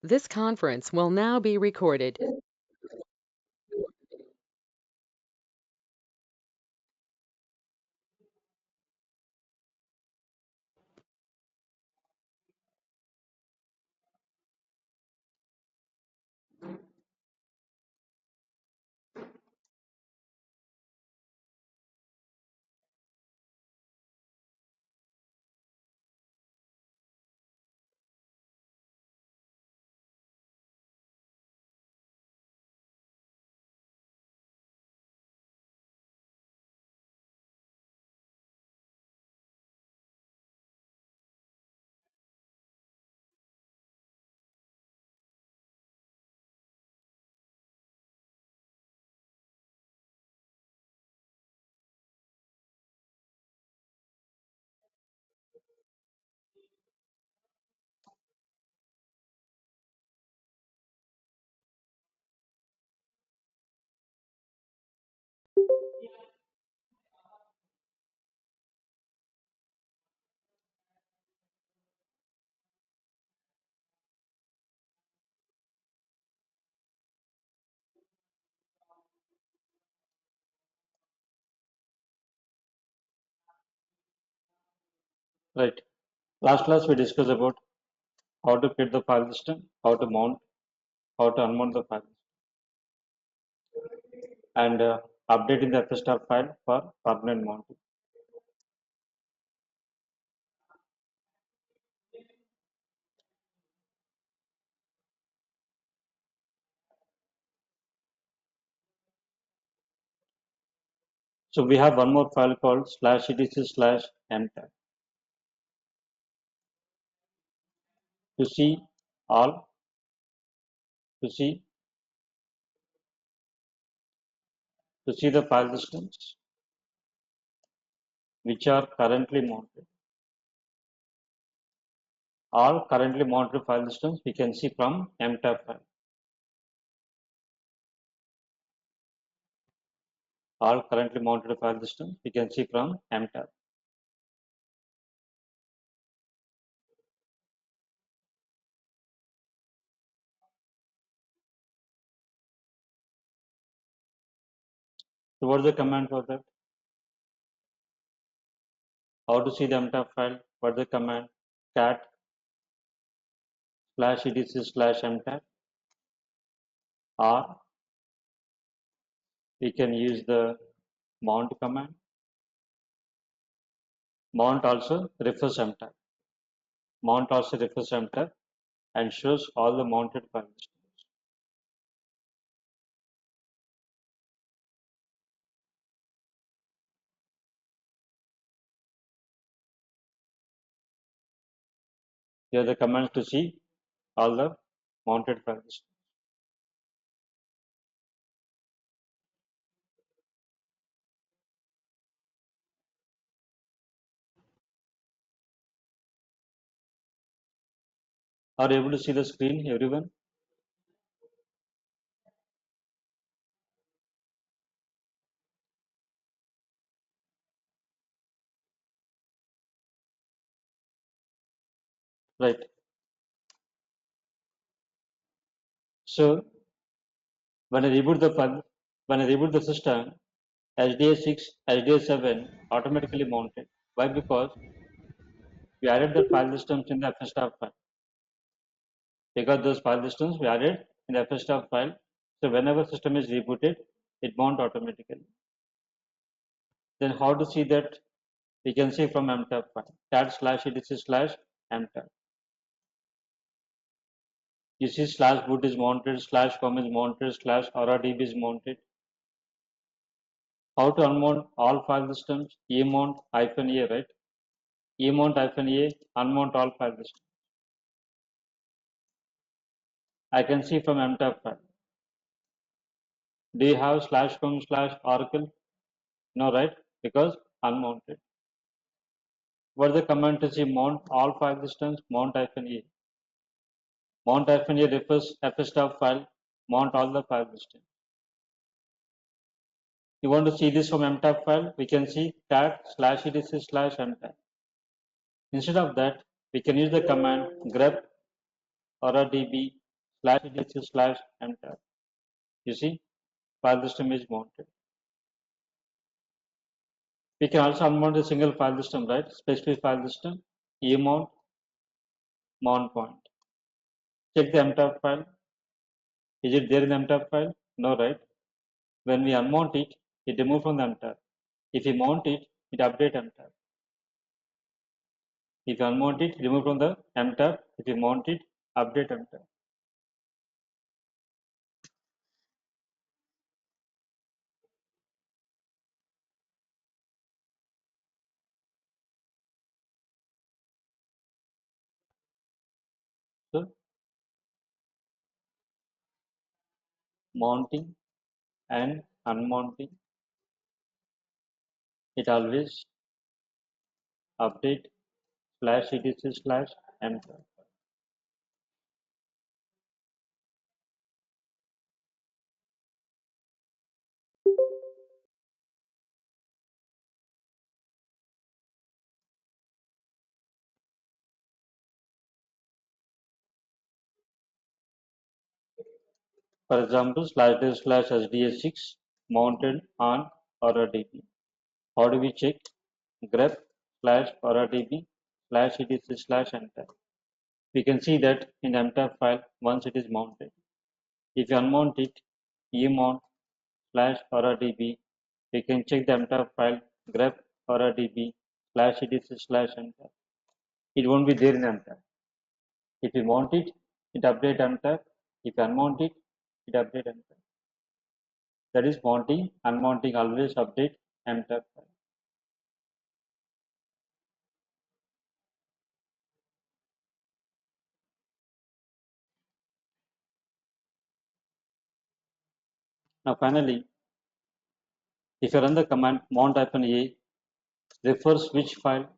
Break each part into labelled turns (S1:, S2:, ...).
S1: This conference will now be recorded.
S2: Right. Last class we discussed about how to create the file system, how to mount, how to unmount the file, and updating the FSTAR file for permanent mounting. So we have one more file called /etc/mtab to see all to see the file systems which are currently mounted. All currently mounted file systems we can see from mtab file. All currently mounted file systems we can see from mtab. So what is the command for that? How to see the mtab file? What is the command? Cat /etc/mtab, or we can use the mount command. Mount also refers mtab. Mount also refers mtab and shows all the mounted files. Here are the commands to see all the mounted files. Are you able to see the screen, everyone? Right. So when I reboot the file, when I reboot the system, HDA6, HDA7 automatically mounted. Why? Because we added the file systems in the FSTAR file. Because those file systems we added in the FSTAR file. So whenever system is rebooted, it mount automatically. Then how to see that? We can see from mtab file, cat/etc/mtab. You see /boot is mounted, /com is mounted, /rdb is mounted. How to unmount all file systems? Emount -a, right? Emount -a, unmount all file systems. I can see from mtab file. Do you have /com/oracle? No, right? Because unmounted. What is the command to see mount all file systems? Mount -a. Mount -a refers FSTAR file, mount all the file systems. You want to see this from mtab file? We can see cat/etc/mtab. Instead of that, we can use the command grep rdb /etc/mtab. You see, file system is mounted. We can also unmount a single file system, right? Specific file system, emount, mount point. Check the mtab file. Is it there in the mtab file? No, right? When we unmount it, it removes from the mtab. If we mount it, it update mtab. If you unmount it, remove from the mtab. If you mount it, update mtab. So mounting and unmounting, it always update /etc/mtab. For example, //sds6 mounted on RRDB. How do we check? Grep /RRDB/etc/mtab. We can see that in mtab file once it is mounted. If you unmount it, emount /RRDB, we can check the mtab file grep RRDB/etc/mtab. It won't be there in mtab. If you mount it, it update mtab. If you unmount it, it update mtab. That is mounting, unmounting always update mtab file. Now finally, if you run the command mount-a refers which file,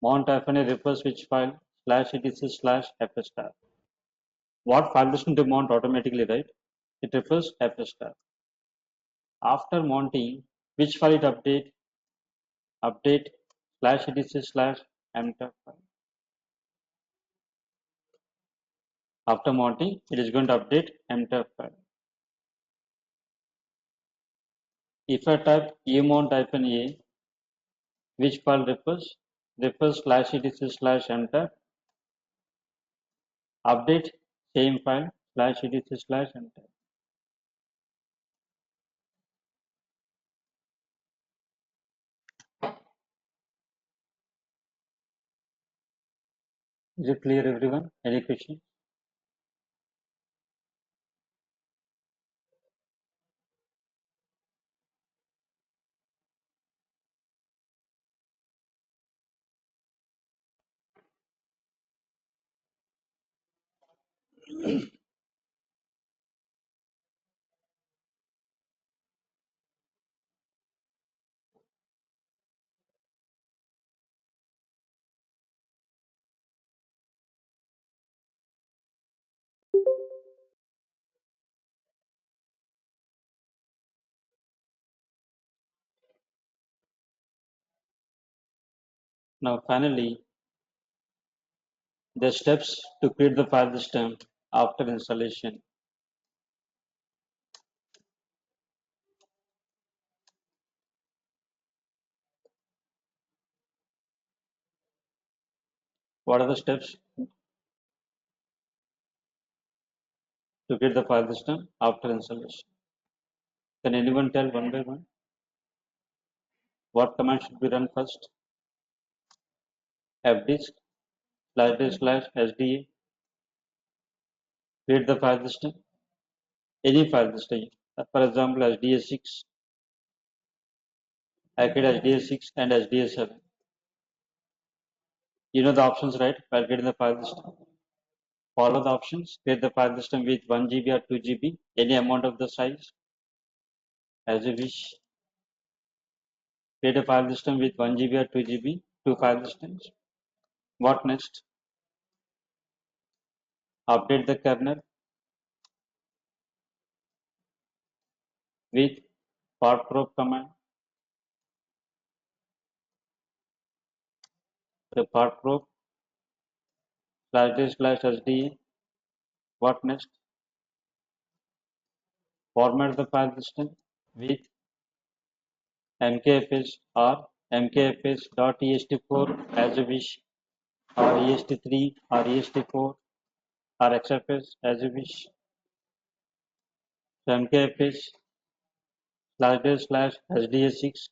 S2: mount-a refers which file /etc/fstar. What file system to mount automatically, right? It refers fstar. After mounting, which file it update /etc/mtab file. After mounting, it is going to update mtab file. If I type emount-a, which file refers /etc/mtab, update same file /etc/mtab. Is it clear, everyone? Any question? Now finally, the steps to create the file system after installation. What are the steps to create the file system after installation? Can anyone tell one by one? What command should be run first? fdisk /sda, create the file system, any file system. For example, sda6, I create sda6 and sda7. You know the options, right? While creating the file system. Follow the options, create the file system with 1 GB or 2 GB, any amount of the size, as you wish. Create a file system with 1 GB or 2 GB, two file systems. What next? Update the kernel with partprobe command. The partprobe /d/sd. What next? Format the file system with mkfs or mkfs.est4 as you wish, or est3 or est4 or xfs as you wish. So mkfs/sds6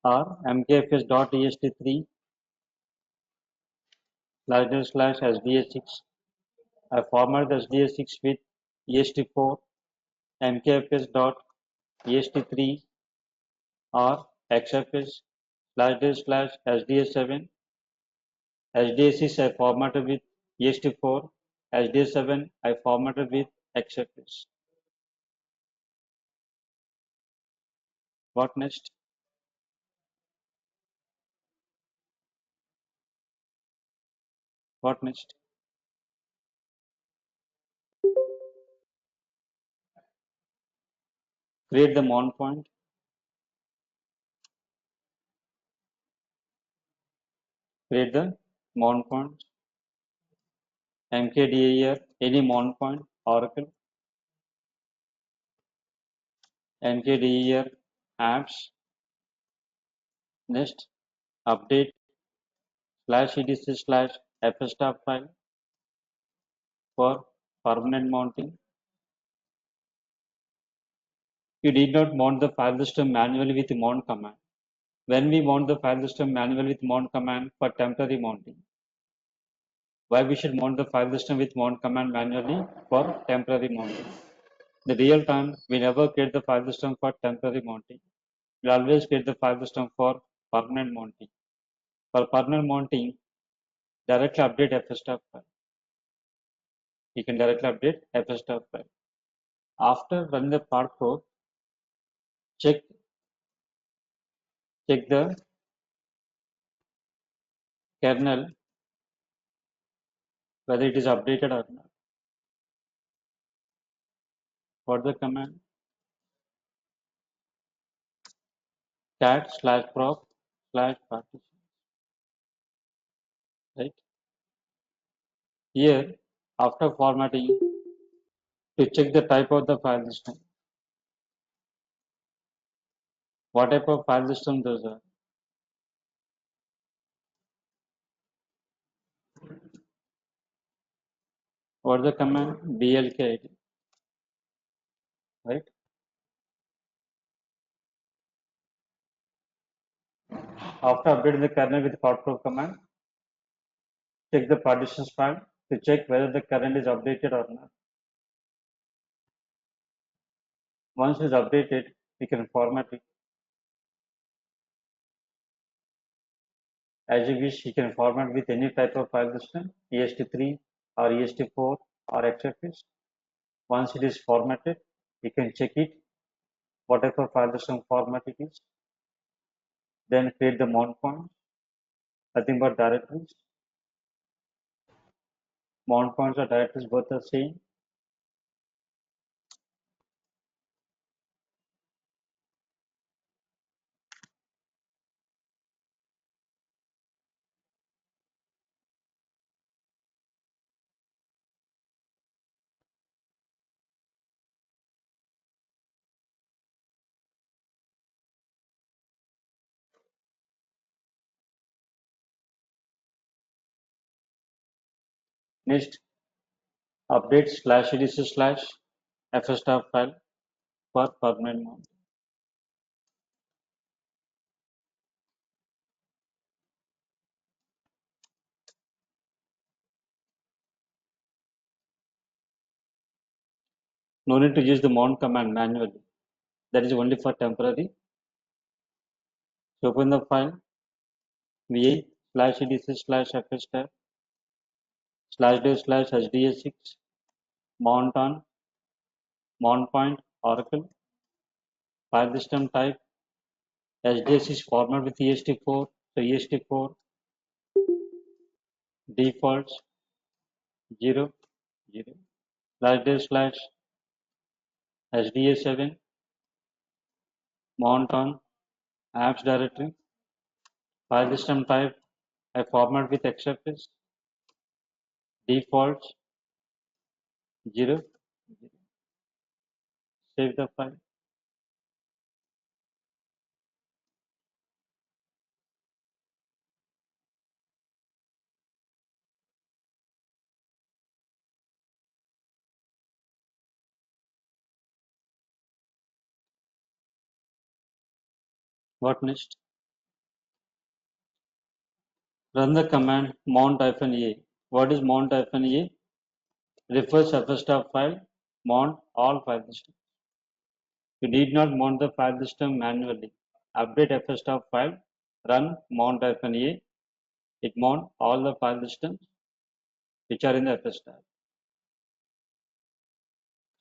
S2: or mkfs.est3/sds6. I format the sds6 with est4, mkfs.est3 or xfs/sds7. sds6 I formatted with est4, sds7 I formatted with xfs. What next? What next? Create the mount point. Create the mount point. mkdir any mount point oracle. mkdir apps. Next, update /etc/fstab file for permanent mounting. You did not mount the file system manually with mount command. When we mount the file system manually with mount command for temporary mounting, why we should mount the file system with mount command manually for temporary mounting? In the real time, we never create the file system for temporary mounting. We always create the file system for permanent mounting. For permanent mounting, directly update fstab file. You can directly update fstab file. After running the part code, check the kernel whether it is updated or not. For the command cat/proc/partition, right? Here, after formatting, to check the type of the file system. What type of file system those are? What the command blk, right? After updating the kernel with patproc command, check the partitions file to check whether the kernel is updated or not. Once it is updated, we can format it as you wish. You can format with any type of file system, est3 or est4 or xfs. Once it is formatted, you can check it, whatever file system format it is. Then create the mount point, nothing but directories. Mount points or directories both are same. Next, update /etc/fstab file for permanent mount. No need to use the mount command manually. That is only for temporary. So open the file va/etc/fstab/dev/sds6 mount on mount point oracle. File system type sds6 format with est4. So est4 defaults 0 0 /dev/sds7 mount on apps directory. File system type I format with xfs. defaults 0. Save the file. What next? Run the command mount-a. What is mount-a? Refers fstop file, mount all file systems. You need not mount the file system manually. Update fstop file, run mount-a. It mount all the file systems which are in the fstop.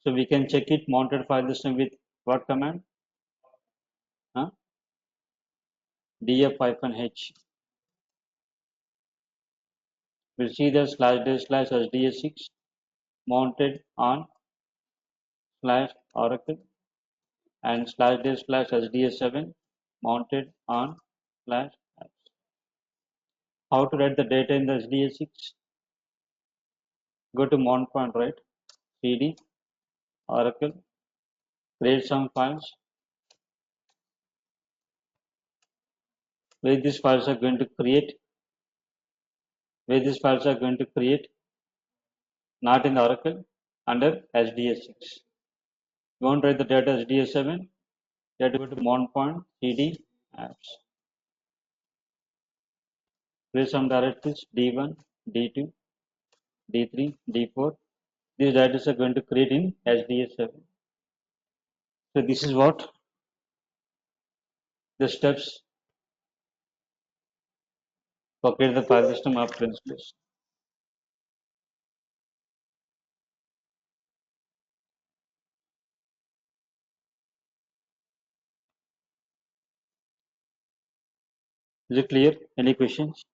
S2: So we can check it mounted file system with what command? df-h. We'll see the /d/sds6 mounted on /oracle and /d/sds7 mounted on /apps. How to write the data in the sds6? Go to mount point, right? cd oracle, create some files where these files are going to create, not in the oracle, under sds6. You want to write the data sds7, you have to go to mount point, cd apps. Create some directories d1, d2, d3, d4. These directories are going to create in sds7. So this is what the steps for create the file system of Linspace. Is it clear? Any questions?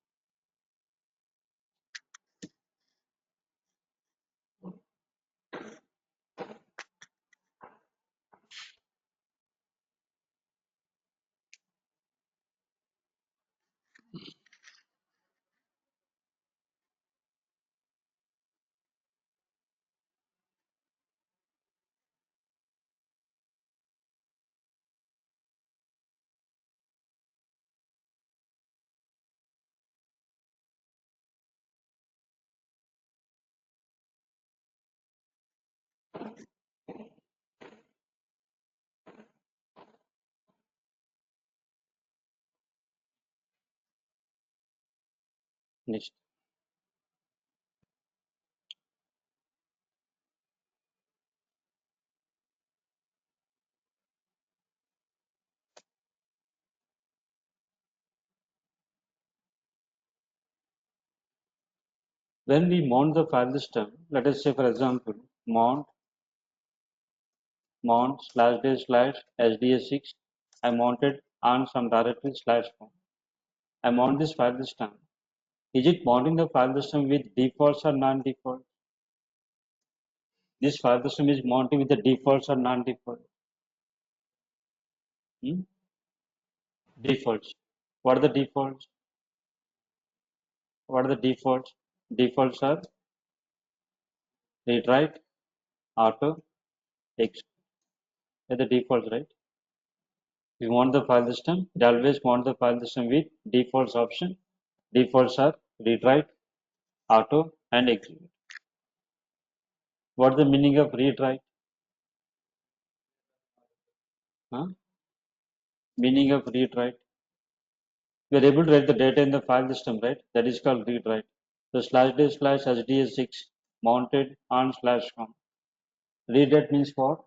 S2: Next. When we mount the file system, let us say for example, mount /d/sds6. I mounted on some directory /home. I mount this file system. Is it mounting the file system with defaults or non-default? This file system is mounting with the defaults or non-default? Defaults. What are the defaults? Defaults are read write, auto, execute. They're the defaults, right? If you want the file system, it always want the file system with defaults option. Defaults are read write, auto, and execute. What's the meaning of read write? Meaning of read write. We are able to write the data in the file system, right? That is called read write. So /d/sds6 mounted on /com. Read write means what?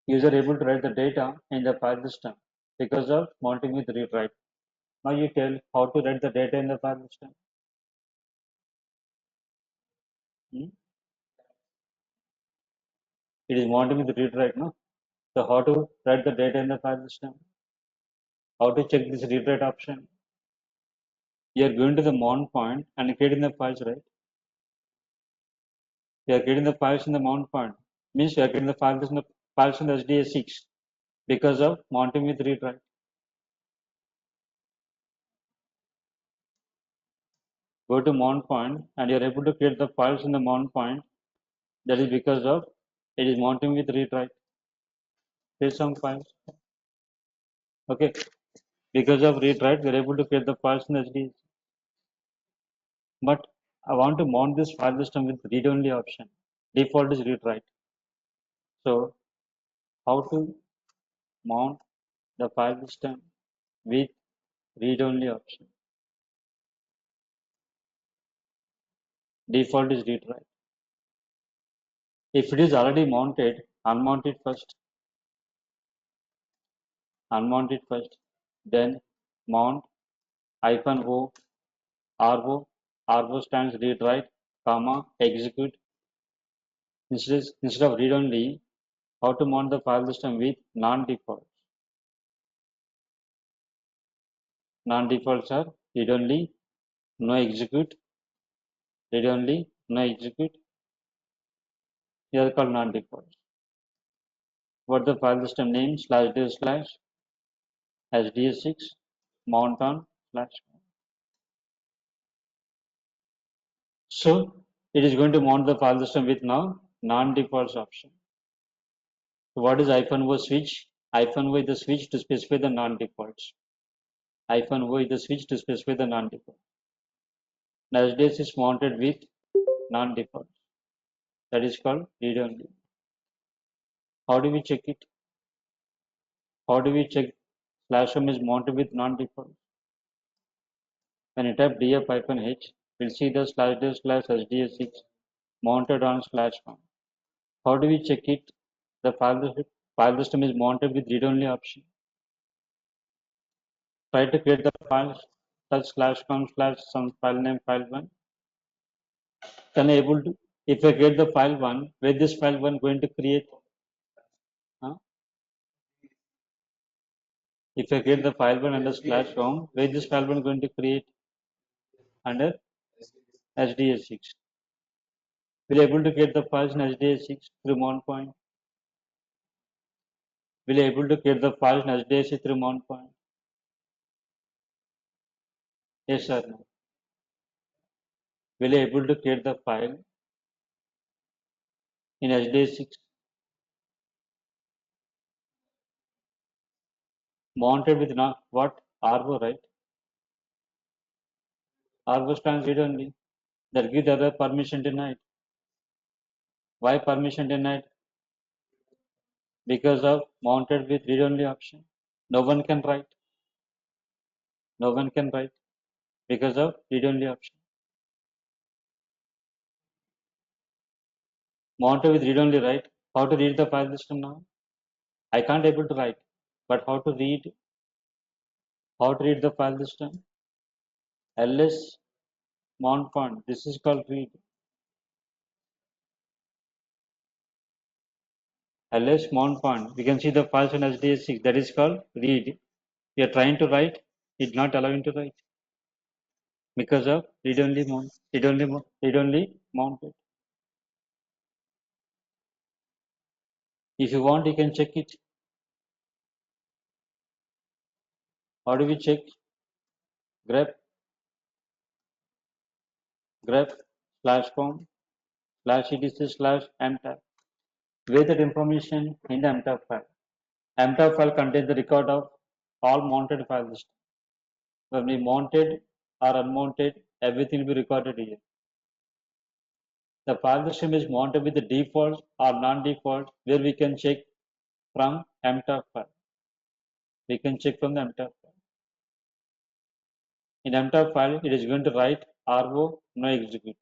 S2: User able to write the data in the file system because of mounting with read write. Now you tell how to write the data in the file system. It is mounting with read write, no? So how to write the data in the file system? How to check this read write option? You are going to the mount point and creating the files, right? You are creating the files in the mount point. Means you are creating the files in the sds6 because of mounting with read write. go to mount point and you're able to create the files in the mount point, that is because of it is mounting with read write. Here's some files. Okay, because of read write, we're able to create the files in HDS. But I want to mount this file system with read only option. Default is read write. So how to mount the file system with read only option? Default is read write. If it is already mounted, unmount it first. Unmount it first. Then mount -o RO. RO stands read write, comma, execute. Instead of read only, how to mount the file system with non-defaults. Non-defaults are read only, no execute, read only, no execute. They are called non-defaults. What the file system name /dev/sds6 mount on slash. So it is going to mount the file system with now non-defaults option. So what is -o switch? -o is the switch to specify the non-defaults. -o is the switch to specify the non-default. SDS is mounted with non-default. That is called read only. How do we check it? How do we check /home is mounted with non-default? When you type df-h, we'll see the /dev/sds6 mounted on /home. How do we check it? The file system is mounted with read only option. Try to create the file such /com/some file name file1. Can I able to, if I create the file1, where this file1 going to create? If I create the file1 under /home, where this file1 going to create? Under HDS6. Will able to create the files in HDS6 through mount point? Will able to create the files in HDS6 through mount point? Yes or no? Will able to create the file in HDS6 mounted with not what? RO, right? RO stands read only. That gives the other permission denied. Why permission denied? Because of mounted with read only option. No one can write. No one can write because of read only option. Mounted with read only, right? How to read the file system now? I can't able to write, but how to read? How to read the file system? ls mount point. This is called read. ls mount point. We can see the files on HDS6. That is called read. We are trying to write. It's not allowing to write because of read only mount. Read only mounted. If you want, you can check it. How do we check? grep /com/etc/mtab. Where that information in the mtab file. mtab file contains the record of all mounted file systems. When we mounted or unmounted, everything will be recorded here. The file system is mounted with the default or non-default, where we can check from mtab file. We can check from the mtab file. In mtab file, it is going to write RO no execute.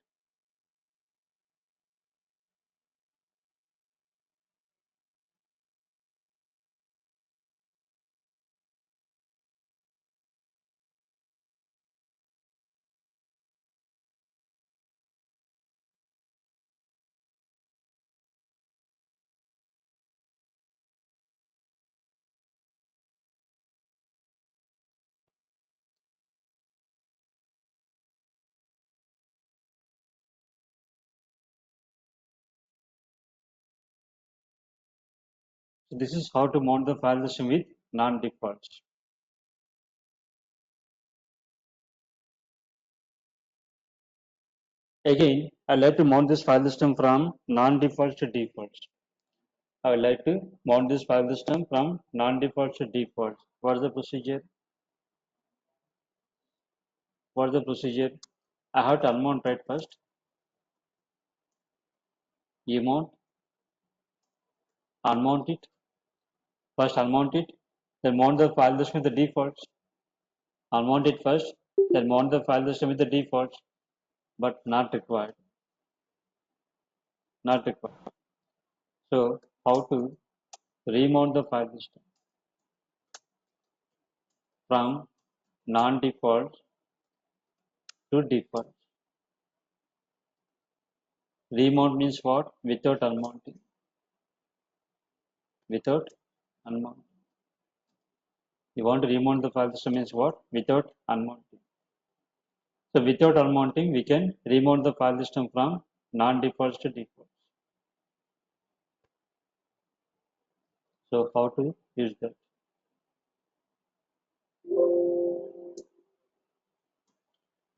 S2: So this is how to mount the file system with non-defaults. Again, I like to mount this file system from non-defaults to defaults. I would like to mount this file system from non-defaults to defaults. What is the procedure? What is the procedure? I have to unmount right first. Mount, unmount it. First unmount it, then mount the file system with the defaults. Unmount it first, then mount the file system with the defaults, but not required. Not required. So how to remount the file system from non-defaults to defaults. Remount means what? Without unmounting. Without unmounting. You want to remount the file system means what? Without unmounting. So without unmounting, we can remount the file system from non-defaults to defaults. So how to use that?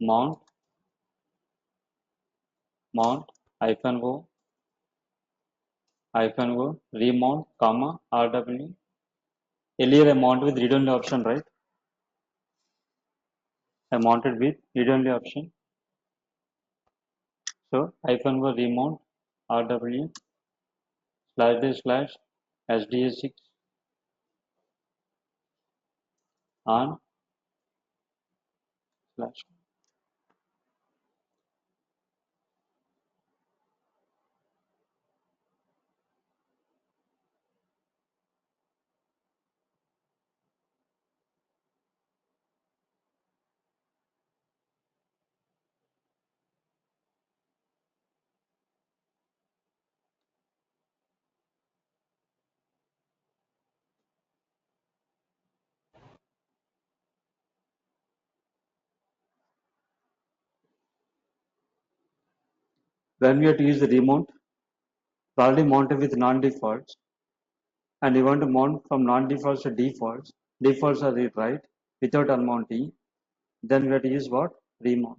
S2: Mount -o remount comma rw. Earlier I mounted with read only option, right? I mounted with read only option. So -o remount rw // sda6 on slash. When we have to use the remount, already mounted with non-defaults, and you want to mount from non-defaults to defaults. Defaults are read right without unmounting. Then we have to use what? Remount.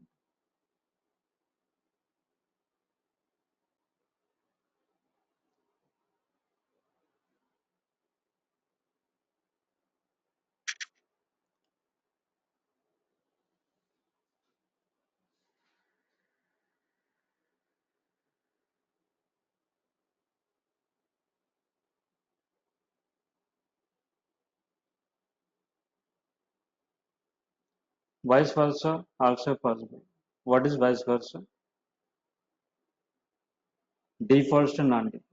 S2: Vice versa also possible. What is vice versa? Defaults to non-default.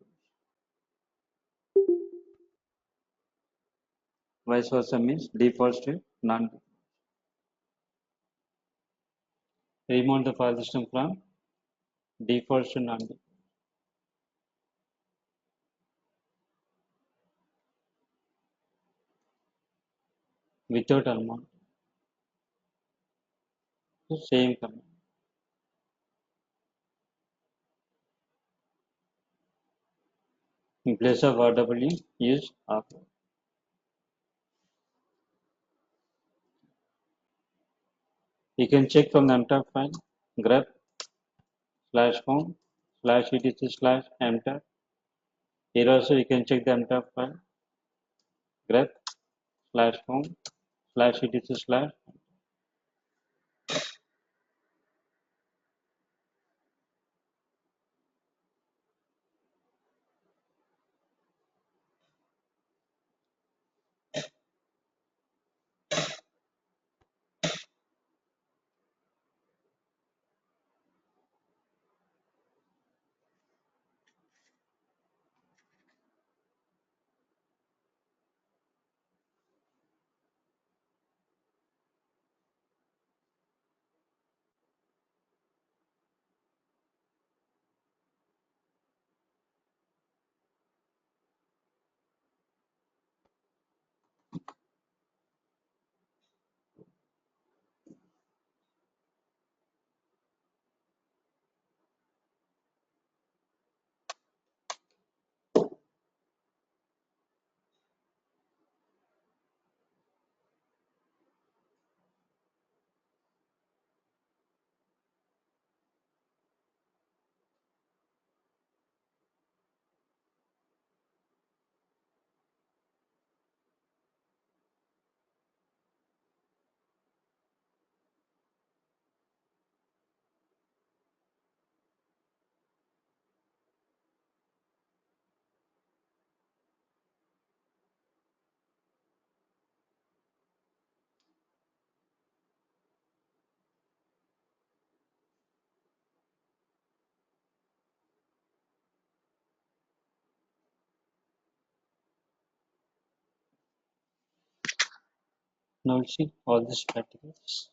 S2: Vice versa means defaults to non-default. Remount the file system from defaults to non-default without unmount. So same command. In place of RW, use R. You can check from the mtab file, grep /home /etc/mtab. Here also you can check the mtab file, grep /home /etc/. Now we'll see all these practicals.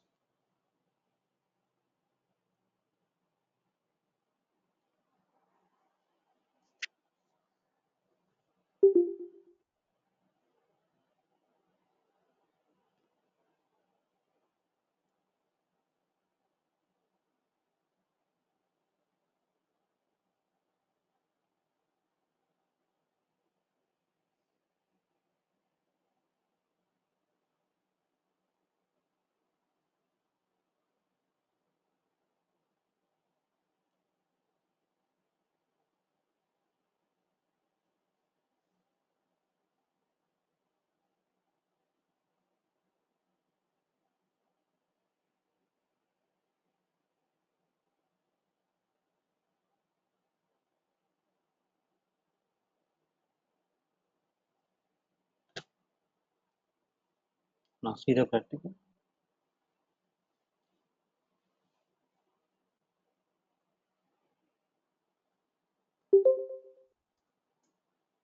S2: Now see the practical.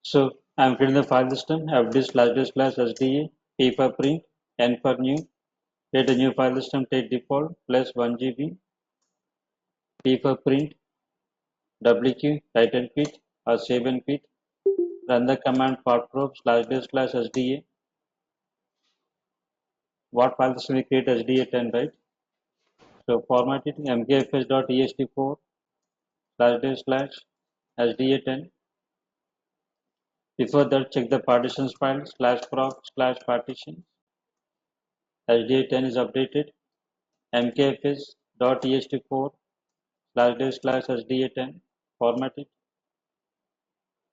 S2: So I'm creating the file system, fd // sda, p for print, n for new, create a new file system, take default, plus 1 GB, p for print, wq, write and quit, or save and quit, run the command forprobe // sda, what file system we create sda10, right? So format it mkfs.ext4 // sda10. Before that, check the partitions file /proc/partition. sda10 is updated. mkfs.ext4 // sda10. Format it.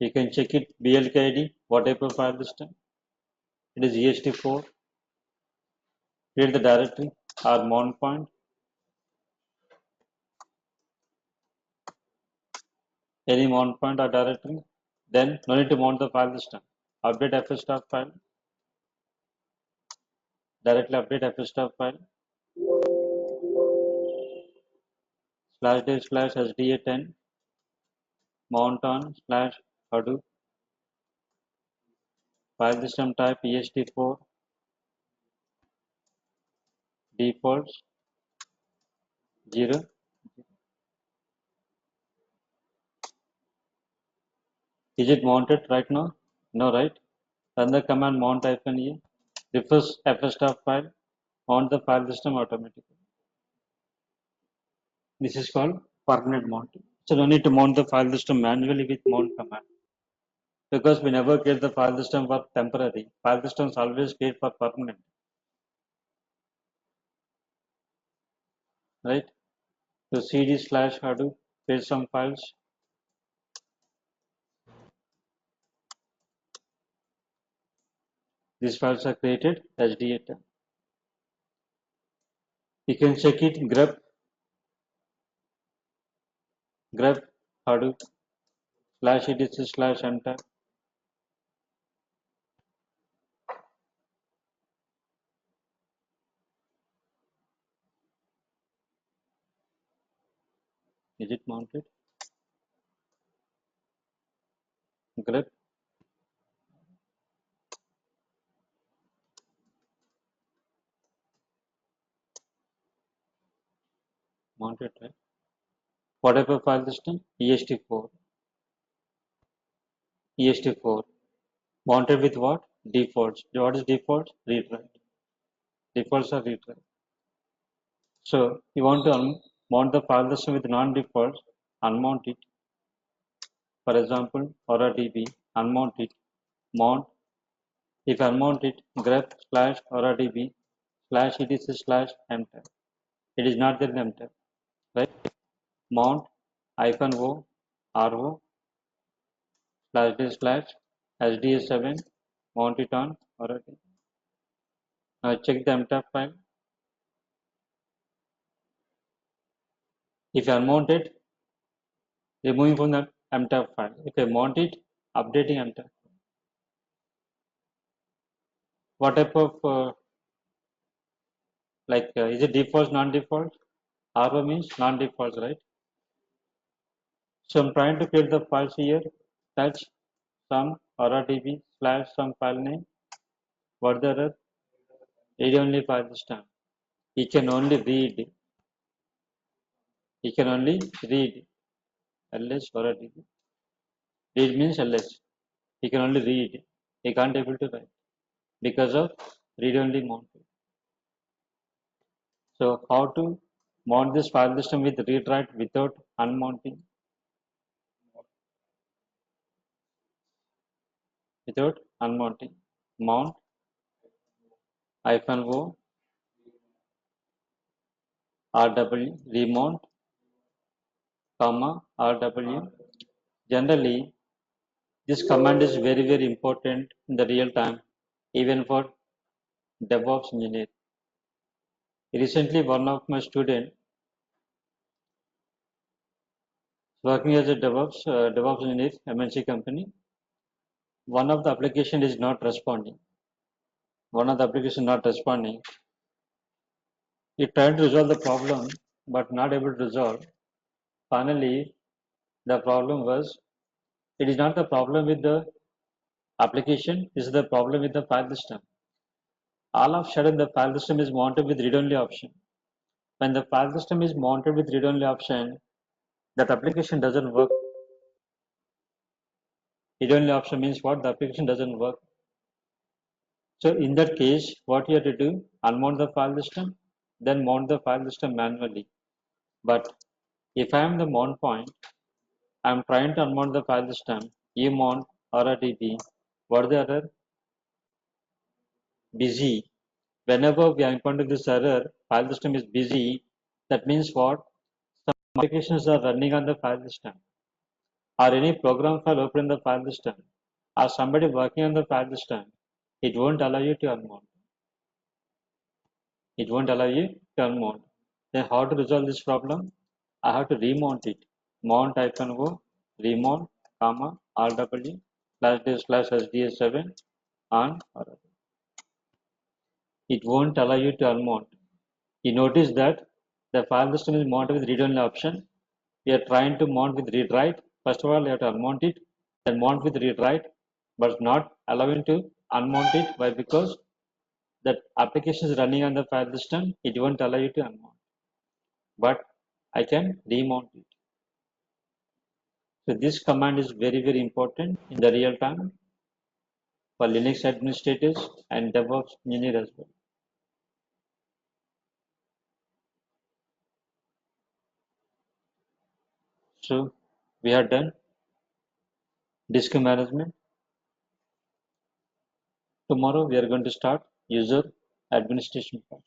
S2: You can check it blkid, what type of file system. It is ext4. Create the directory or mount point. Any mount point or directory. Then no need to mount the file system. Update fstop file. Directly update fstop file. // sda10. Mount on /hadoop. File system type ext4. Defaults 0. Is it mounted right now? No, right? Run the command mount -e. Refresh fstop file. Mount the file system automatically. This is called permanent mounting. So no need to mount the file system manually with mount command, because we never create the file system for temporary. File systems always create for permanent, right? So cd/hadoop, create some files. These files are created sda10. You can check it grep hadoop /etc/mtab. Is it mounted? Grep mounted, right? What type of file system? ext4. ext4 mounted with what? Defaults. What is defaults? Read write. Defaults are read write. So you want to mount the file system with non-defaults, unmount it. For example, auradb, unmount it, mount. If unmount it, grep/auradb/etc/mtab. It is not there in mtab, right? Mount -o ro //sda7. Mount it on auradb. Now check the mtab file. If unmounted, removing from the mtab file. If I mount it, updating mtab. What type of is it default, non-default? RO means non-default, right? So I'm trying to create the files here. Touch some auradb / some file name. What the error? read-only file system. He can only read. He can only read. LS or a DB. Read means LS. He can only read. He can't able to write because of read-only mounted. So how to mount this file system with read-write without unmounting? Without unmounting. Mount -o RW remount RW. Generally, this command is very important in the real time, even for DevOps engineer. Recently, one of my student working as a DevOps engineer, MNC company. One of the application is not responding. One of the application not responding. He tried to resolve the problem, but not able to resolve. Finally, the problem was, it is not the problem with the application, it is the problem with the file system. All of a sudden, the file system is mounted with read-only option. When the file system is mounted with read-only option, that application doesn't work. Read-only option means what? The application doesn't work. So in that case, what you have to do, unmount the file system, then mount the file system manually. But if I am the mount point, I am trying to unmount the file system, emount or a db, what the error? Busy. Whenever we are encountering this error, file system is busy, that means what? Some applications are running on the file system, or any program file open in the file system, or somebody working on the file system, it won't allow you to unmount. It won't allow you to unmount. Then how to resolve this problem? I have to remount it. Mount -o, remount, RW, //sds7 on. It won't allow you to unmount. You notice that the file system is mounted with read-only option. We are trying to mount with read-write. First of all, you have to unmount it, then mount with read-write, but not allowing to unmount it. Why? Because that application is running on the file system, it won't allow you to unmount. But I can remount it. So this command is very important in the real time for Linux administrators and DevOps engineer as well. So we are done disk management. Tomorrow we are going to start user administration part.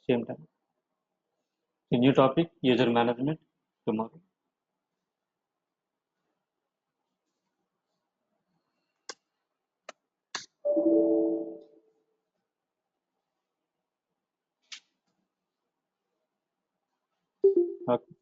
S2: Same time. A new topic, user management, tomorrow. Okay.